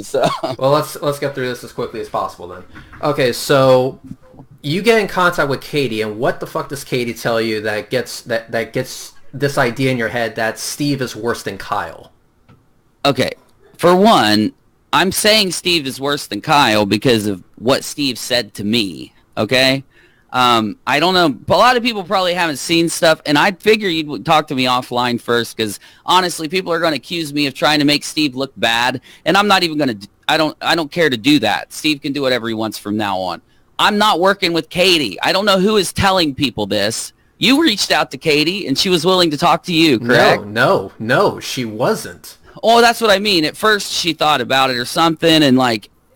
So Well, let's get through this as quickly as possible then. Okay, so you get in contact with Katie, and what the fuck does Katie tell you that gets this idea in your head that Steve is worse than Kyle? okay, for one, I'm saying Steve is worse than Kyle because of what Steve said to me. Okay. I don't know. A lot of people probably haven't seen stuff, and I figure you'd talk to me offline first because honestly, people are going to accuse me of trying to make Steve look bad, and I'm not even going to. I don't care to do that. Steve can do whatever he wants from now on. I'm not working with Katie. I don't know who is telling people this. You reached out to Katie, and she was willing to talk to you, correct? No, she wasn't. Oh, that's what I mean. At first, she thought about it or something, and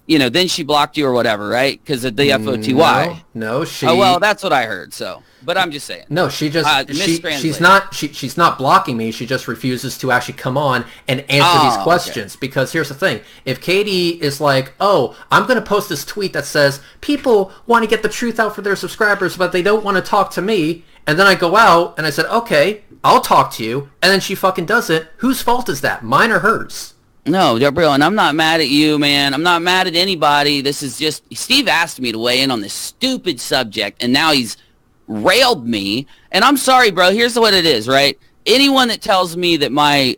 then she blocked you or whatever, right? Because of the FOTY. No, she. Oh well, that's what I heard. So, but I'm just saying. No, she's not blocking me. She just refuses to actually come on and answer these questions. Okay. Because here's the thing: if Katie is like, "Oh, I'm going to post this tweet that says people want to get the truth out for their subscribers, but they don't want to talk to me," and then I go out and I said, "Okay, I'll talk to you," and then she fucking does it. Whose fault is that? Mine or hers? No, Gabriel, and I'm not mad at you, man. I'm not mad at anybody. This is just Steve asked me to weigh in on this stupid subject, and now he's railed me. And I'm sorry, bro. Here's what it is, right? Anyone that tells me that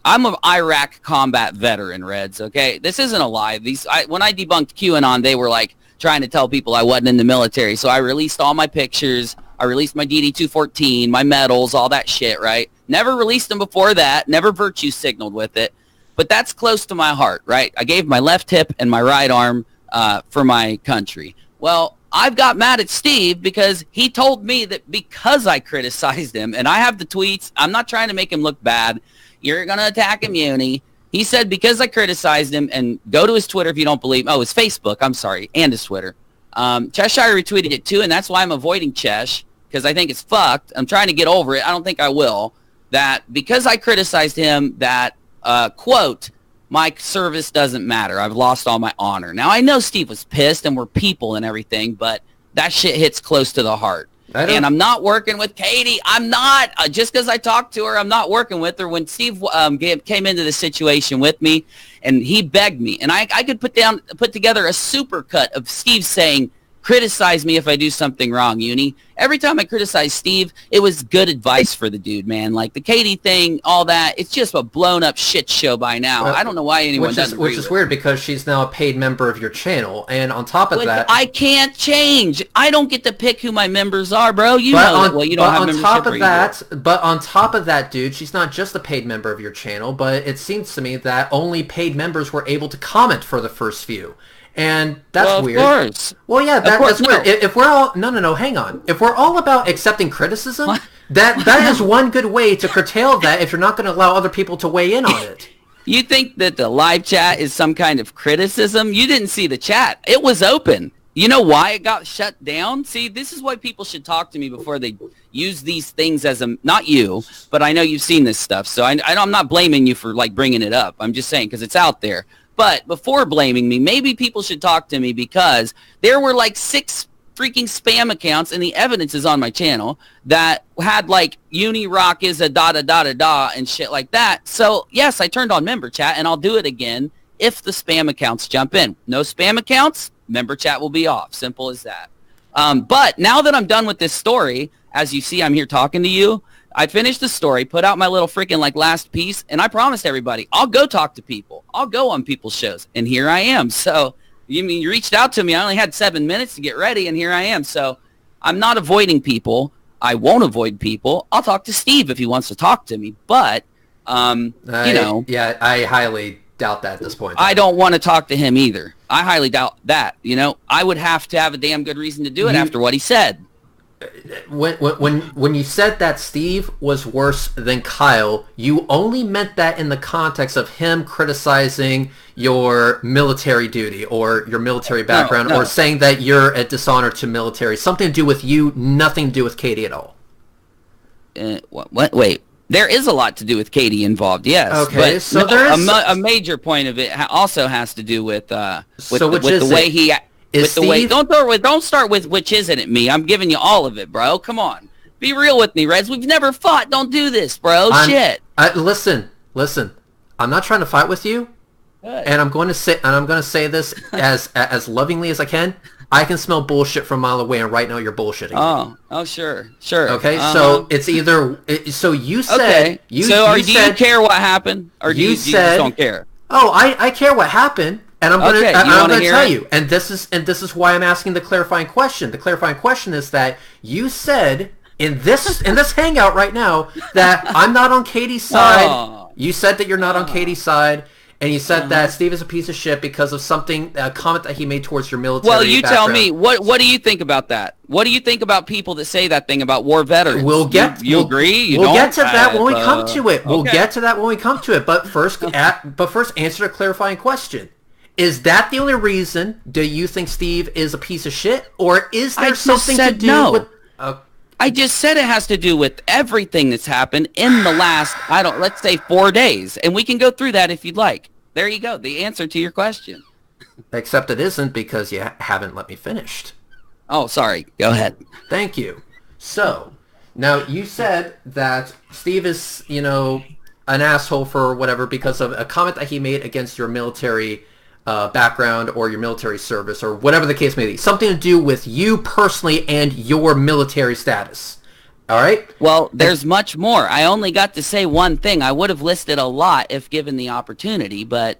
I'm an Iraq combat veteran, Reds. Okay, this isn't a lie. When I debunked QAnon, they were like trying to tell people I wasn't in the military, so I released all my pictures. I released my DD-214, my medals, all that shit, right? Never released them before that. Never virtue signaled with it. But that's close to my heart, right? I gave my left hip and my right arm for my country. Well, I've got mad at Steve because he told me that because I criticized him, and I have the tweets, I'm not trying to make him look bad. You're going to attack him, Uni. He said because I criticized him, and go to his Twitter if you don't believe. Oh, his Facebook, I'm sorry, and his Twitter. Cheshire retweeted it too, and that's why I'm avoiding Chesh, because I think it's fucked. I'm trying to get over it. I don't think I will. That because I criticized him, that quote, my service doesn't matter. I've lost all my honor. Now, I know Steve was pissed and we're people and everything, but that shit hits close to the heart. And I'm not working with Katie. I'm not. Just because I talked to her, I'm not working with her. When Steve came into the situation with me and he begged me, and I could put together a super cut of Steve saying, criticize me if I do something wrong, Uni. Every time I criticize Steve, it was good advice for the dude, man. Like the Katie thing, all that, it's just a blown up shit show by now. I don't know why anyone doesn't agree with it. Which is weird because she's now a paid member of your channel, and on top of that, I can't change. I don't get to pick who my members are, bro. You know that. Well, you don't have membership. But on top of that, dude, she's not just a paid member of your channel, but it seems to me that only paid members were able to comment for the first few. And that's weird. Of course. Well, yeah, that's weird. If we're all hang on. If we're all about accepting criticism, that is one good way to curtail that. If you're not going to allow other people to weigh in on it. You think that the live chat is some kind of criticism? You didn't see the chat. It was open. You know why it got shut down? See, this is why people should talk to me before they use these things as not you, but I know you've seen this stuff. So I'm not blaming you for bringing it up. I'm just saying because it's out there. But before blaming me, maybe people should talk to me because there were 6 freaking spam accounts, and the evidence is on my channel, that had Unirock is a da-da-da-da-da and shit like that. So, yes, I turned on member chat, and I'll do it again if the spam accounts jump in. No spam accounts, member chat will be off. Simple as that. But now that I'm done with this story, as you see, I'm here talking to you. I finished the story, put out my little freaking last piece, and I promised everybody, I'll go talk to people. I'll go on people's shows, and here I am. So, you reached out to me. I only had 7 minutes to get ready, and here I am. So, I'm not avoiding people. I won't avoid people. I'll talk to Steve if he wants to talk to me, but, Yeah, I highly doubt that at this point. I don't want to talk to him either. I highly doubt that, I would have to have a damn good reason to do it after what he said. When you said that Steve was worse than Kyle, you only meant that in the context of him criticizing your military duty or your military background, or saying that you're a dishonor to military. Something to do with you, nothing to do with Katie at all. What? Wait. There is a lot to do with Katie involved, yes. Okay, but so there is a major point of it also has to do with the way he. Don't start with which isn't it me. I'm giving you all of it, bro. Come on. Be real with me, Reds. We've never fought. Don't do this, bro. Shit. Listen. I'm not trying to fight with you. Good. And I'm going to say this as lovingly as I can. I can smell bullshit from a mile away, and right now you're bullshitting. Oh, sure. Okay, so it's either. So you said. Okay. Do you care what happened, or do you just don't care? Oh, I care what happened, and I'm gonna tell you. And this is why I'm asking the clarifying question. The clarifying question is that you said in this hangout right now that I'm not on Katie's side. Oh. You said that you're not on Katie's side. And you said that Steve is a piece of shit because of a comment that he made towards your military Well, you background. tell me, what do you think about that? What do you think about people that say that thing about war veterans? We'll agree? We'll get to that when we come to it. We'll get to that when we come to it. But first, answer the clarifying question. Is that the only reason do you think Steve is a piece of shit? Or is there something to do with... I just said it has to do with everything that's happened in the last, let's say 4 days. And we can go through that if you'd like. There you go. The answer to your question. Except it isn't because you haven't let me finish. Oh, sorry. Go ahead. Thank you. So, now you said that Steve is, an asshole for whatever because of a comment that he made against your military background or your military service or whatever the case may be. Something to do with you personally and your military status. All right? Well, there's much more. I only got to say one thing. I would have listed a lot if given the opportunity, but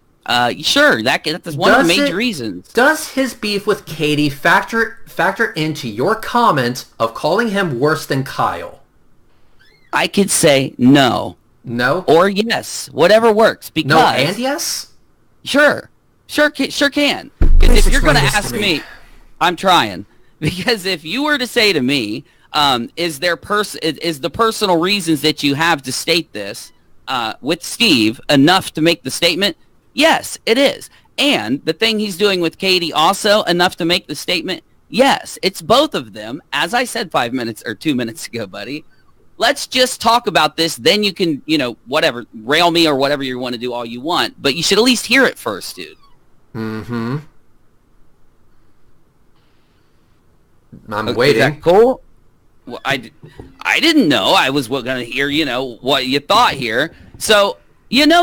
sure, that's one of the major reasons. Does his beef with Katie factor into your comment of calling him worse than Kyle? I could say no. No? Or yes. Whatever works. Because no and yes? Sure can. Because if you're going to ask me, I'm trying. Because if you were to say to me, is the personal reasons that you have to state this with Steve enough to make the statement? Yes, it is. And the thing he's doing with Katie also enough to make the statement? Yes, it's both of them. As I said 2 minutes ago, buddy. Let's just talk about this. Then you can, whatever, rail me or whatever you want to do all you want. But you should at least hear it first, dude. Mm-hmm. I'm waiting. Is that cool? Well, I didn't know. I was going to hear, what you thought here. So,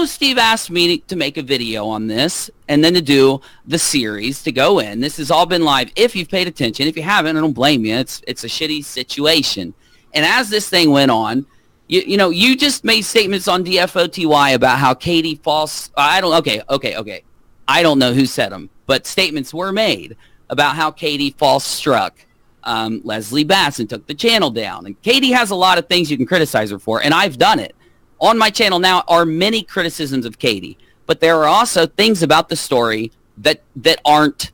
Steve asked me to make a video on this and then to do the series to go in. This has all been live. If you've paid attention. If you haven't, I don't blame you. It's a shitty situation. And as this thing went on, you just made statements on DFOTY about how Katie false. Okay. I don't know who said them, but statements were made about how Katie false struck Leslie Bass and took the channel down. And Katie has a lot of things you can criticize her for, and I've done it. On my channel now are many criticisms of Katie, but there are also things about the story that aren't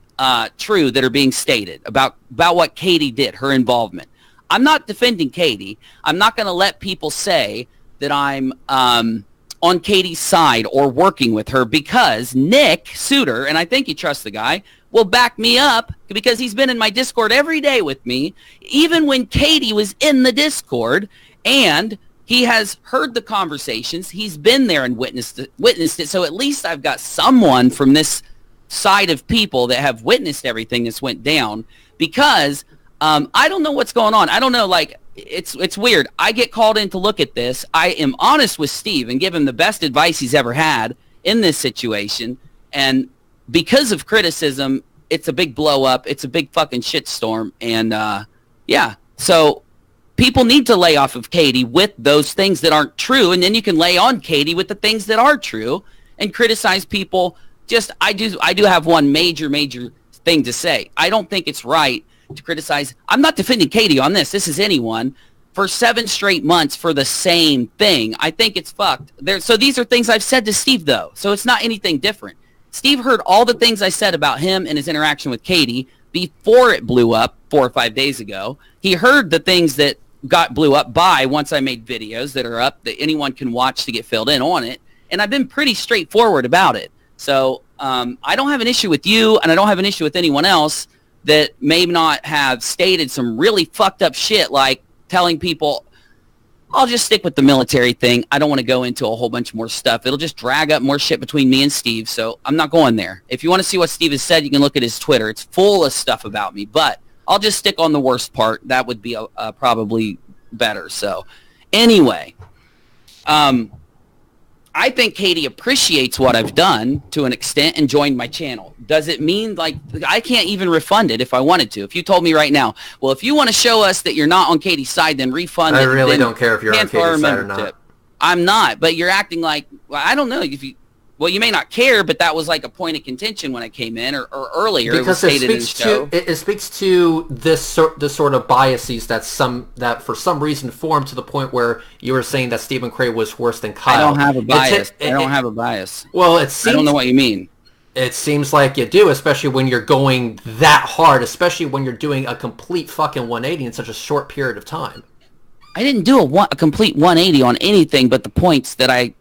true that are being stated about what Katie did, her involvement. I'm not defending Katie. I'm not going to let people say that I'm on Katie's side or working with her because Nick Suter, and I think you trust the guy, will back me up because he's been in my Discord every day with me, even when Katie was in the Discord, and he has heard the conversations. He's been there and witnessed it. So at least I've got someone from this side of people that have witnessed everything that's went down because I don't know what's going on. I don't know, it's weird. I get called in to look at this. I am honest with Steve and give him the best advice he's ever had in this situation. And because of criticism, it's a big blow up. It's a big fucking shitstorm. And so people need to lay off of Katie with those things that aren't true. And then you can lay on Katie with the things that are true and criticize people. I do have one major thing to say. I don't think it's right to criticize. I'm not defending Katie on this. This is anyone for 7 straight months for the same thing. I think it's fucked. So these are things I've said to Steve, though. So it's not anything different. Steve heard all the things I said about him and his interaction with Katie before it blew up 4 or 5 days ago. He heard the things that blew up once I made videos that are up that anyone can watch to get filled in on it. And I've been pretty straightforward about it. So I don't have an issue with you, and I don't have an issue with anyone else that may not have stated some really fucked up shit, like telling people, I'll just stick with the military thing. I don't want to go into a whole bunch more stuff. It'll just drag up more shit between me and Steve, so I'm not going there. If you want to see what Steve has said, you can look at his Twitter. It's full of stuff about me, but I'll just stick on the worst part. That would be probably better. So anyway, I think Katie appreciates what I've done to an extent and joined my channel. Does it mean like I can't even refund it if I wanted to? If you told me right now, well, if you want to show us that you're not on Katie's side, then refund it. I really don't care if you're on Katie's side or not. I'm not, but you're acting like, well, I don't know if you. Well, you may not care, but that was like a point of contention when I came in, or earlier. Because it speaks to this sort of biases that for some reason formed to the point where you were saying that Stephen Cray was worse than Kyle. I don't have a bias. I don't have a bias. Well, it seems, I don't know what you mean. It seems like you do, especially when you're going that hard, especially when you're doing a complete fucking 180 in such a short period of time. I didn't do a complete 180 on anything but the points that I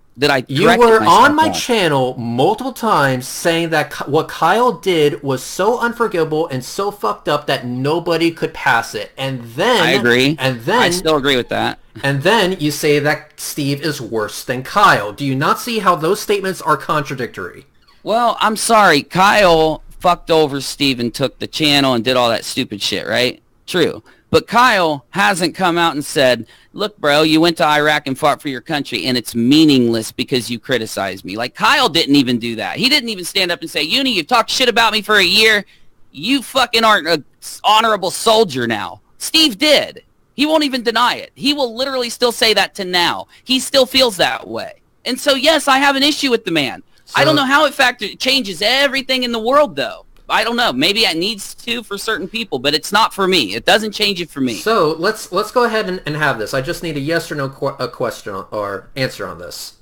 you were on my channel multiple times saying that what Kyle did was so unforgivable and so fucked up that nobody could pass it. And then I agree. And then I still agree with that. And then you say that Steve is worse than Kyle. Do you not see how those statements are contradictory? Well, I'm sorry. Kyle fucked over Steve and took the channel and did all that stupid shit, right? True. But Kyle hasn't come out and said, look, bro, you went to Iraq and fought for your country, and it's meaningless because you criticized me. Like, Kyle didn't even do that. He didn't even stand up and say, Uni, you've talked shit about me for a year. You fucking aren't an honorable soldier now. Steve did. He won't even deny it. He will literally still say that to now. He still feels that way. And so, yes, I have an issue with the man. So, I don't know how it changes everything in the world, though. I don't know. Maybe it needs to for certain people, but it's not for me. It doesn't change it for me. So let's go ahead and have this. I just need a yes or no question or answer on this.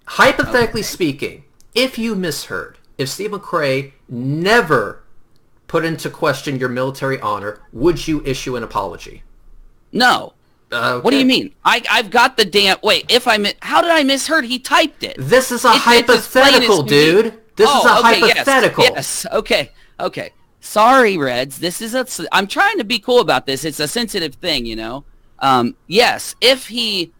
Hypothetically speaking, if you misheard, if Stephen Cray never put into question your military honor, would you issue an apology? No. Okay. What do you mean? I've got the damn... Wait, how did I misheard? He typed it. This is a hypothetical, dude. This is a hypothetical. Yes. Okay. Sorry, Reds. I'm trying to be cool about this. It's a sensitive thing, you know. Yes, if he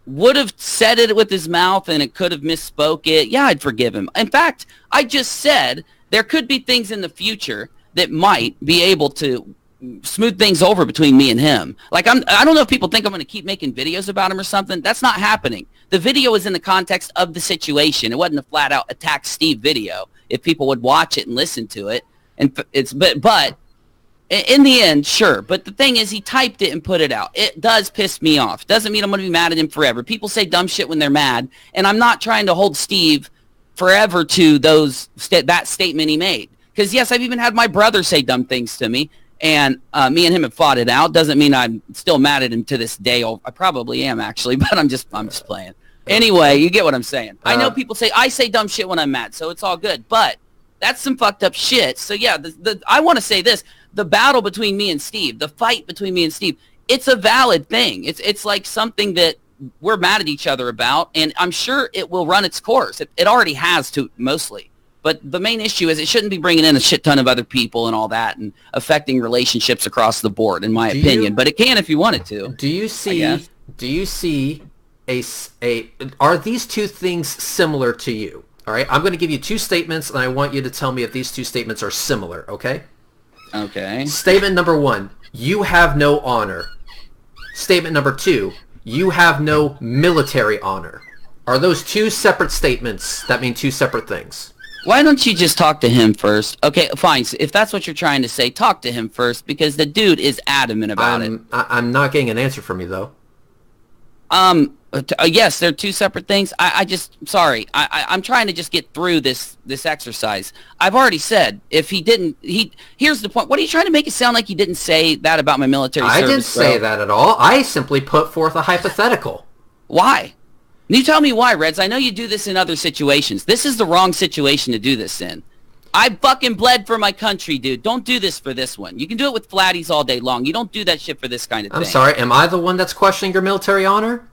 would have said it with his mouth and it could have misspoke it, yeah, I'd forgive him. In fact, I just said there could be things in the future that might be able to smooth things over between me and him. Like, I don't know if people think I'm going to keep making videos about him or something. That's not happening. The video is in the context of the situation. It wasn't a flat out attack Steve video. If people would watch it and listen to it, and but in the end, sure. But the thing is, he typed it and put it out. It does piss me off. Doesn't mean I'm going to be mad at him forever. People say dumb shit when they're mad, and I'm not trying to hold Steve forever to that statement he made. Because yes, I've even had my brother say dumb things to me. And me and him have fought it out. Doesn't mean I'm still mad at him to this day. I probably am, actually, but I'm just playing. Anyway, you get what I'm saying. I know people say I say dumb shit when I'm mad, so it's all good. But that's some fucked up shit. So yeah, I want to say this: the battle between me and Steve, the fight between me and Steve, it's a valid thing. It's like something that we're mad at each other about, and I'm sure it will run its course. It already has to, mostly. But the main issue is it shouldn't be bringing in a shit ton of other people and all that and affecting relationships across the board, in my opinion. But it can if you want it to. Do you see are these two things similar to you? All right, I'm going to give you two statements, and I want you to tell me if these two statements are similar, okay? Okay. Statement number 1, you have no honor. Statement number 2, you have no military honor. Are those two separate statements that mean two separate things? Why don't you just talk to him first? Okay, fine. So if that's what you're trying to say, talk to him first, because the dude is adamant about it. I'm not getting an answer from you, though. Yes, they're two separate things. Sorry. I'm trying to just get through this exercise. I've already said, if he didn't, here's the point. What are you trying to make it sound like he didn't say that about my military service? I didn't say that at all. I simply put forth a hypothetical. Why? You tell me why, Reds. I know you do this in other situations. This is the wrong situation to do this in. I fucking bled for my country, dude. Don't do this for this one. You can do it with flatties all day long. You don't do that shit for this kind of thing. I'm sorry. Am I the one that's questioning your military honor?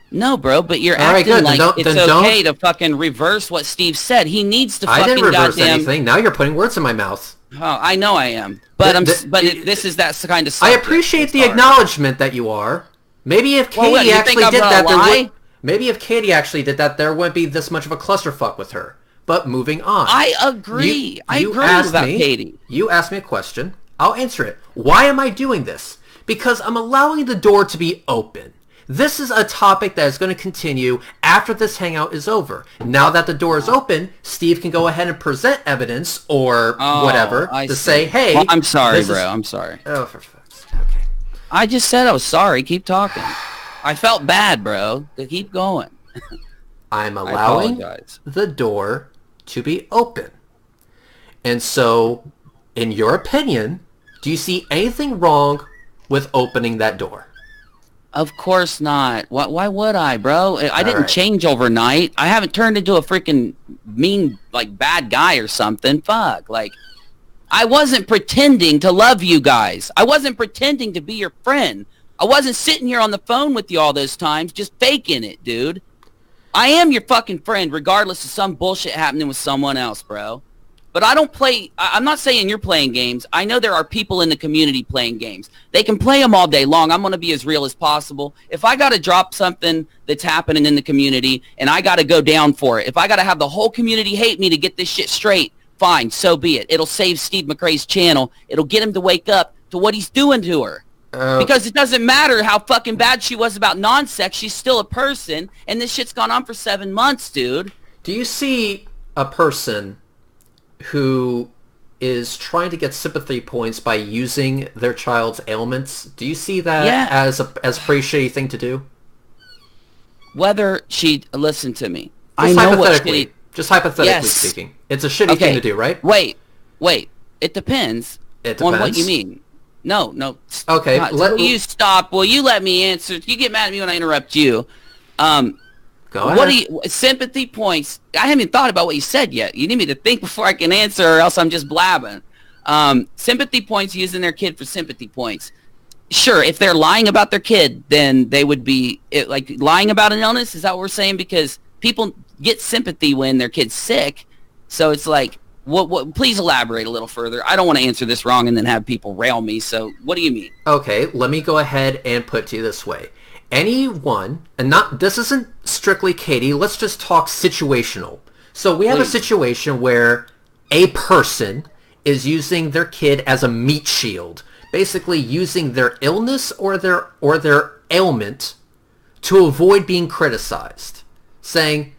No, bro, but you're acting like it's okay to fucking reverse what Steve said. He needs to fucking I didn't reverse anything. Now you're putting words in my mouth. Oh, I know I am. But this is that kind of subject. I appreciate the acknowledgement that you are. Maybe if Katie actually did that, maybe if Katie actually did that, there wouldn't be this much of a clusterfuck with her. But moving on. I agree. I agree about Katie. You asked me a question. I'll answer it. Why am I doing this? Because I'm allowing the door to be open. This is a topic that is going to continue after this hangout is over. Now that the door is open, Steve can go ahead and present evidence or whatever to say, hey... Well, I'm sorry, bro. I'm sorry. Oh, for fuck's sake. Okay. I just said I was sorry. Keep talking. I felt bad, bro. Keep going. I'm allowing the door to be open. And so, in your opinion, do you see anything wrong with opening that door? Of course not. Why would I, bro? I didn't change overnight. I haven't turned into a freaking mean, like, bad guy or something. Fuck. Like, I wasn't pretending to love you guys. I wasn't pretending to be your friend. I wasn't sitting here on the phone with you all those times just faking it, dude. I am your fucking friend regardless of some bullshit happening with someone else, bro. But I don't play... I'm not saying you're playing games. I know there are people in the community playing games. They can play them all day long. I'm going to be as real as possible. If I got to drop something that's happening in the community and I got to go down for it, if I got to have the whole community hate me to get this shit straight, fine, so be it. It'll save Steve McRae's channel. It'll get him to wake up to what he's doing to her. Because it doesn't matter how fucking bad she was about non-sex. She's still a person, and this shit's gone on for 7 months, dude. Do you see a person who is trying to get sympathy points by using their child's ailments? Do you see that as a pretty shitty thing to do? Whether she... Listen to me. Just hypothetically speaking. It's a shitty thing to do, right? Wait. It depends on what you mean. No. Okay. Will you stop? Will you let me answer? You get mad at me when I interrupt you. Go ahead. Sympathy points? I haven't even thought about what you said yet. You need me to think before I can answer, or else I'm just blabbing. Sympathy points, using their kid for sympathy points. Sure, if they're lying about their kid, then they would be like lying about an illness. Is that what we're saying? Because people get sympathy when their kid's sick, so it's like. What? Please elaborate a little further. I don't want to answer this wrong and then have people rail me. So what do you mean? Okay, let me go ahead and put it to you this way. Anyone, and this isn't strictly Katie, let's just talk situational. So we have a situation where a person is using their kid as a meat shield, basically using their illness or their ailment to avoid being criticized, saying,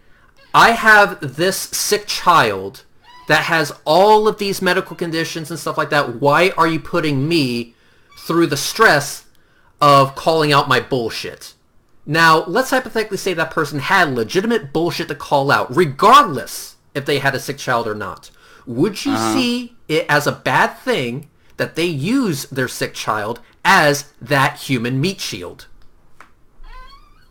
I have this sick child that has all of these medical conditions and stuff like that. Why are you putting me through the stress of calling out my bullshit? Now, let's hypothetically say that person had legitimate bullshit to call out, regardless if they had a sick child or not. Would you see it as a bad thing that they use their sick child as that human meat shield?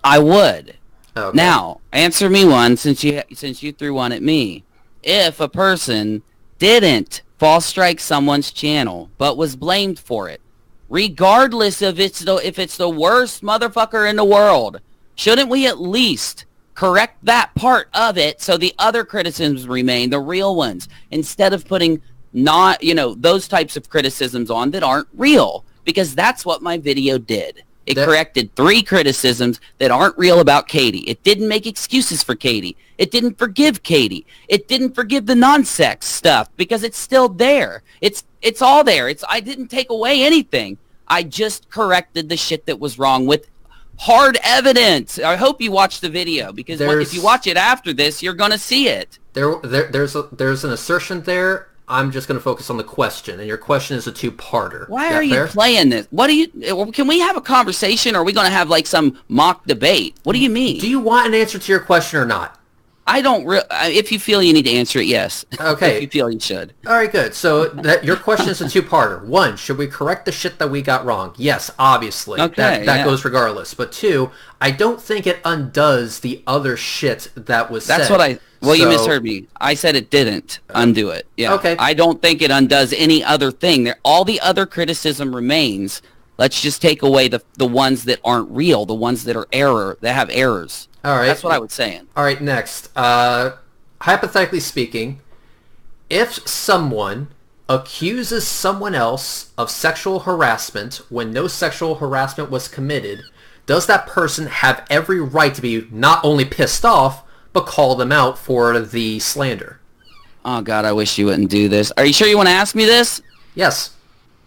I would. Okay. Now, answer me one since you threw one at me. If a person didn't false strike someone's channel but was blamed for it, regardless of if it's the worst motherfucker in the world, shouldn't we at least correct that part of it so the other criticisms remain, the real ones, instead of putting those types of criticisms on that aren't real? Because that's what my video did. It corrected 3 criticisms that aren't real about Katie. It didn't make excuses for Katie. It didn't forgive Katie. It didn't forgive the non-sex stuff because it's still there. It's all there. I didn't take away anything. I just corrected the shit that was wrong with hard evidence. I hope you watch the video because if you watch it after this, you're going to see it. There's an assertion there. I'm just going to focus on the question, and your question is a 2-parter. Why are you playing this? Can we have a conversation, or are we going to have like some mock debate? What do you mean? Do you want an answer to your question or not? I don't. If you feel you need to answer it, yes. Okay. If you feel you should. All right, good. So your question is a 2-parter. 1, should we correct the shit that we got wrong? Yes, obviously. Okay. That goes regardless. But 2, I don't think it undoes the other shit that was said. That's what you misheard me. I said it didn't undo it. Yeah. Okay. I don't think it undoes any other thing. All the other criticism remains. Let's just take away the ones that aren't real, the ones that have errors. All right. That's what I was saying. All right, next. Hypothetically speaking, if someone accuses someone else of sexual harassment when no sexual harassment was committed, does that person have every right to be not only pissed off, but call them out for the slander? Oh, God, I wish you wouldn't do this. Are you sure you want to ask me this? Yes.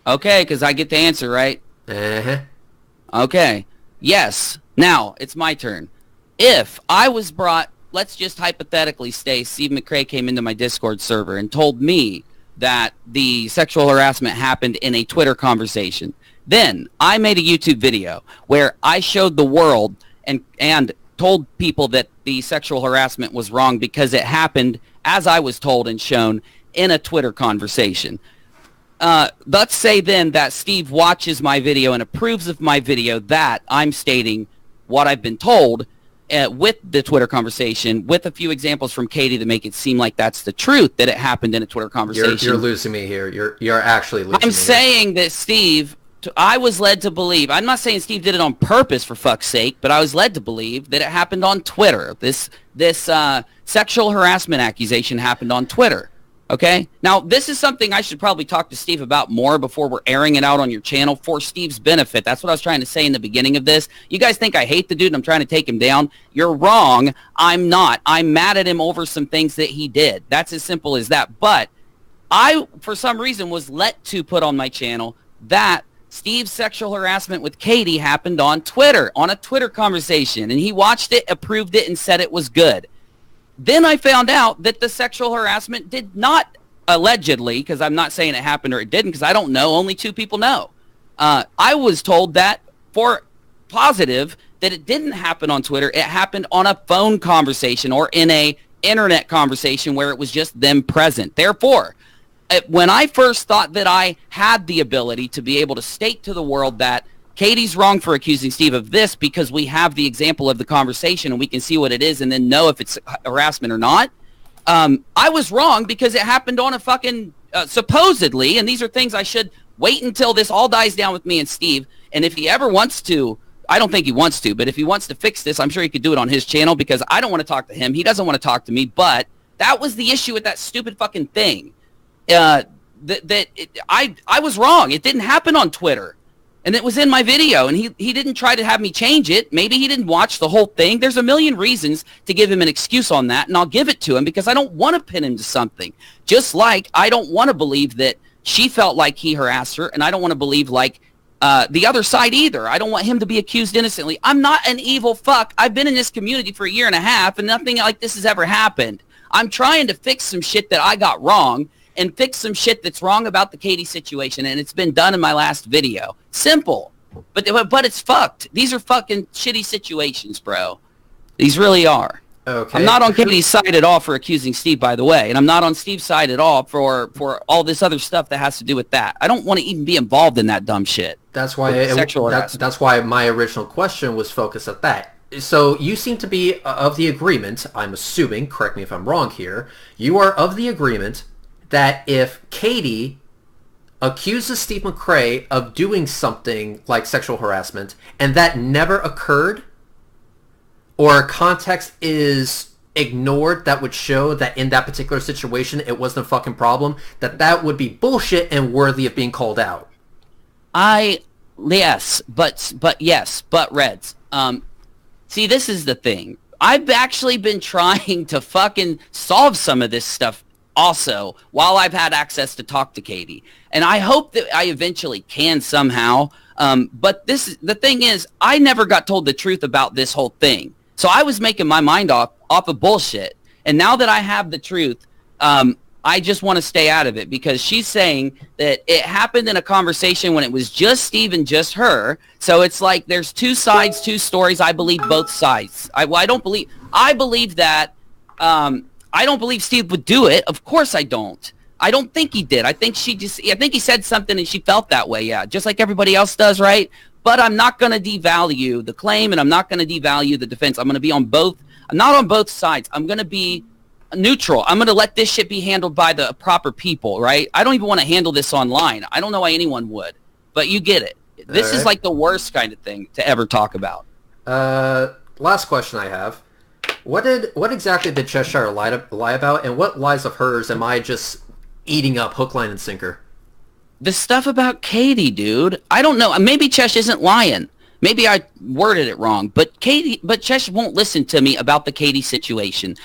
Okay, because I get the answer, right? Uh-huh. Okay. Yes. Now, it's my turn. If I was brought, let's just hypothetically say Steve McRae came into my Discord server and told me that the sexual harassment happened in a Twitter conversation. Then I made a YouTube video where I showed the world and told people that the sexual harassment was wrong because it happened, as I was told and shown, in a Twitter conversation. Let's say then that Steve watches my video and approves of my video that I'm stating what I've been told with the Twitter conversation, with a few examples from Katie that make it seem like that's the truth, that it happened in a Twitter conversation. You're losing me here. You're actually losing me. I'm saying that Steve, I was led to believe, I'm not saying Steve did it on purpose for fuck's sake, but I was led to believe that it happened on Twitter. This sexual harassment accusation happened on Twitter. Okay? Now, this is something I should probably talk to Steve about more before we're airing it out on your channel for Steve's benefit. That's what I was trying to say in the beginning of this. You guys think I hate the dude and I'm trying to take him down? You're wrong. I'm not. I'm mad at him over some things that he did. That's as simple as that. But I, for some reason, was let to put on my channel that Steve's sexual harassment with Katie happened on Twitter, on a Twitter conversation. And he watched it, approved it, and said it was good. Then I found out that the sexual harassment did not, allegedly, because I'm not saying it happened or it didn't, because I don't know. Only two people know. I was told that for positive that it didn't happen on Twitter. It happened on a phone conversation or in a internet conversation where it was just them present. Therefore, when I first thought that I had the ability to be able to state to the world that Katie's wrong for accusing Steve of this because we have the example of the conversation and we can see what it is and then know if it's harassment or not. I was wrong because it happened on a fucking, supposedly, and these are things I should wait until this all dies down with me and Steve. And if he ever wants to, I don't think he wants to, but if he wants to fix this, I'm sure he could do it on his channel because I don't want to talk to him. He doesn't want to talk to me, but that was the issue with that stupid fucking thing. I was wrong. It didn't happen on Twitter. And it was in my video, and he didn't try to have me change it. Maybe he didn't watch the whole thing. There's a million reasons to give him an excuse on that, and I'll give it to him because I don't want to pin him to something. Just like I don't want to believe that she felt like he harassed her, and I don't want to believe like the other side either. I don't want him to be accused innocently. I'm not an evil fuck. I've been in this community for a year and a half, and nothing like this has ever happened. I'm trying to fix some shit that I got wrong, and fix some shit that's wrong about the Katie situation, and it's been done in my last video. Simple. But it's fucked. These are fucking shitty situations, bro. These really are. Okay. I'm not on Katie's side at all for accusing Steve, by the way, and I'm not on Steve's side at all for all this other stuff that has to do with that. I don't want to even be involved in that dumb shit. That's why that's why my original question was focused at that. So you seem to be of the agreement, I'm assuming, correct me if I'm wrong here, you are of the agreement that if Katie accuses Steve McRae of doing something like sexual harassment and that never occurred, or context is ignored that would show that in that particular situation it wasn't a fucking problem, that would be bullshit and worthy of being called out. Yes, but Reds. See, this is the thing. I've actually been trying to fucking solve some of this stuff also while I've had access to talk to Katie. And I hope that I eventually can somehow. But the thing is, I never got told the truth about this whole thing. So I was making my mind off of bullshit. And now that I have the truth, I just want to stay out of it because she's saying that it happened in a conversation when it was just Steve and just her. So it's like there's two sides, two stories. I believe both sides. I believe that I don't believe Steve would do it. Of course I don't. I don't think he did. I think he said something and she felt that way. Yeah. Just like everybody else does. Right. But I'm not going to devalue the claim and I'm not going to devalue the defense. I'm going to be on both. I'm not on both sides. I'm going to be neutral. I'm going to let this shit be handled by the proper people. Right. I don't even want to handle this online. I don't know why anyone would, but you get it. This is like the worst kind of thing to ever talk about. Last question I have. What exactly did Cheshire lie about, and what lies of hers am I just eating up hook, line, and sinker? The stuff about Katie, dude. I don't know. Maybe Chesh isn't lying. Maybe I worded it wrong. But Chesh won't listen to me about the Katie situation,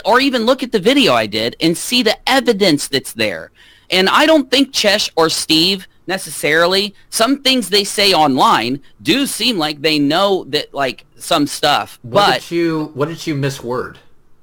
or even look at the video I did and see the evidence that's there. And I don't think Chesh or Steve necessarily. Some things they say online do seem like they know that, like, some stuff. What did you misword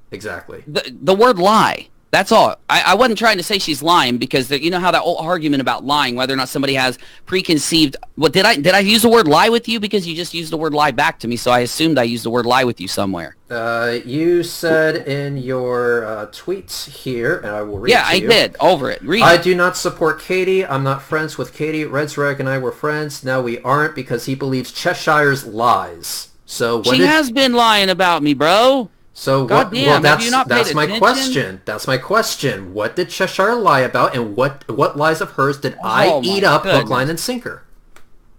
exactly? The word lie. That's all. I wasn't trying to say she's lying, because you know how that old argument about lying, whether or not somebody has preconceived. What did I use the word lie with you? Because you just used the word lie back to me, so I assumed I used the word lie with you somewhere. You said in your tweets here, and I will read. Yeah, I did. Over it. Read I it. do not support Katie. I'm not friends with Katie. Redsreg and I were friends. Now we aren't, because he believes Cheshire's lies. So she has been lying about me, bro. So God damn, well, have you not paid that's my attention? question. That's my question. What did Cheshire lie about, and what lies of hers did I eat up hook, line, and sinker?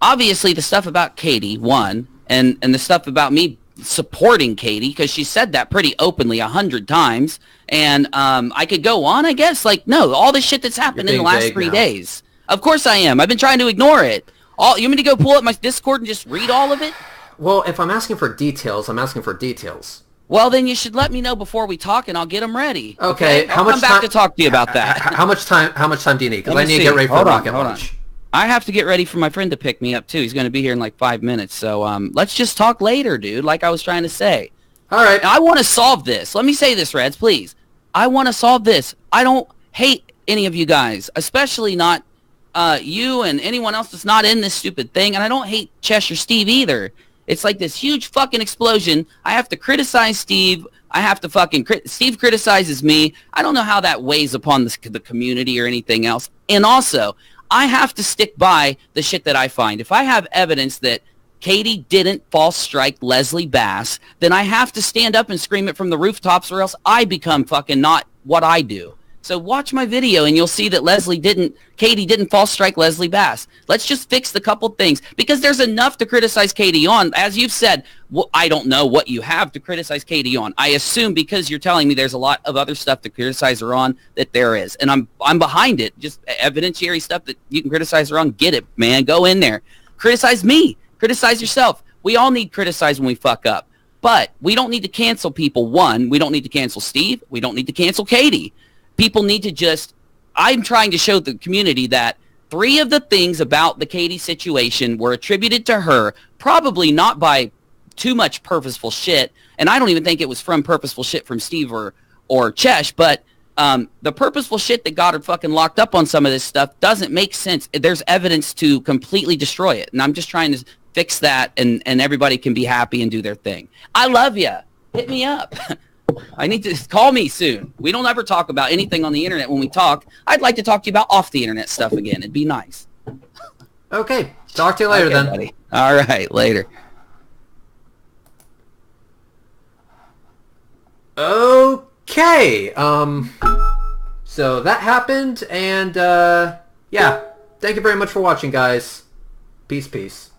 Obviously, the stuff about Katie, one, and the stuff about me supporting Katie, because she said that pretty openly 100 times, and I could go on, I guess. Like, no, all the shit that's happened in the last 3 days. Of course I am. I've been trying to ignore it. You want me to go pull up my Discord and just read all of it? Well, if I'm asking for details, I'm asking for details. Well, then you should let me know before we talk, and I'll get them ready. Okay. I'll come back to talk to you about that. How much time do you need? Because I need to get ready for rocket launch. I have to get ready for my friend to pick me up, too. He's going to be here in like 5 minutes. So let's just talk later, dude, like I was trying to say. All right. Now, I want to solve this. Let me say this, Reds, please. I want to solve this. I don't hate any of you guys, especially not you and anyone else that's not in this stupid thing. And I don't hate Cheshire Steve either. It's like this huge fucking explosion. I have to criticize Steve. I have to fucking... Steve criticizes me. I don't know how that weighs upon the community or anything else. And also, I have to stick by the shit that I find. If I have evidence that Katie didn't false strike Leslie Bass, then I have to stand up and scream it from the rooftops, or else I become fucking not what I do. So watch my video and you'll see that Katie didn't false strike Leslie Bass. Let's just fix the couple things, because there's enough to criticize Katie on. As you've said, well, I don't know what you have to criticize Katie on. I assume because you're telling me there's a lot of other stuff to criticize her on, that there is. And I'm behind it. Just evidentiary stuff that you can criticize her on. Get it, man. Go in there. Criticize me. Criticize yourself. We all need criticize when we fuck up. But we don't need to cancel people. One, we don't need to cancel Steve. We don't need to cancel Katie. People need to just... I'm trying to show the community that 3 of the things about the Katie situation were attributed to her, probably not by too much purposeful shit, and I don't even think it was from purposeful shit from Steve or Chesh, but the purposeful shit that got her fucking locked up on some of this stuff doesn't make sense. There's evidence to completely destroy it, and I'm just trying to fix that, and everybody can be happy and do their thing. I love you. Hit me up. I need to call me soon. We don't ever talk about anything on the internet when we talk. I'd like to talk to you about off the internet stuff again. It'd be nice. Okay. Talk to you later then. Buddy. All right. Later. Okay. So that happened, and yeah. Thank you very much for watching, guys. Peace, peace.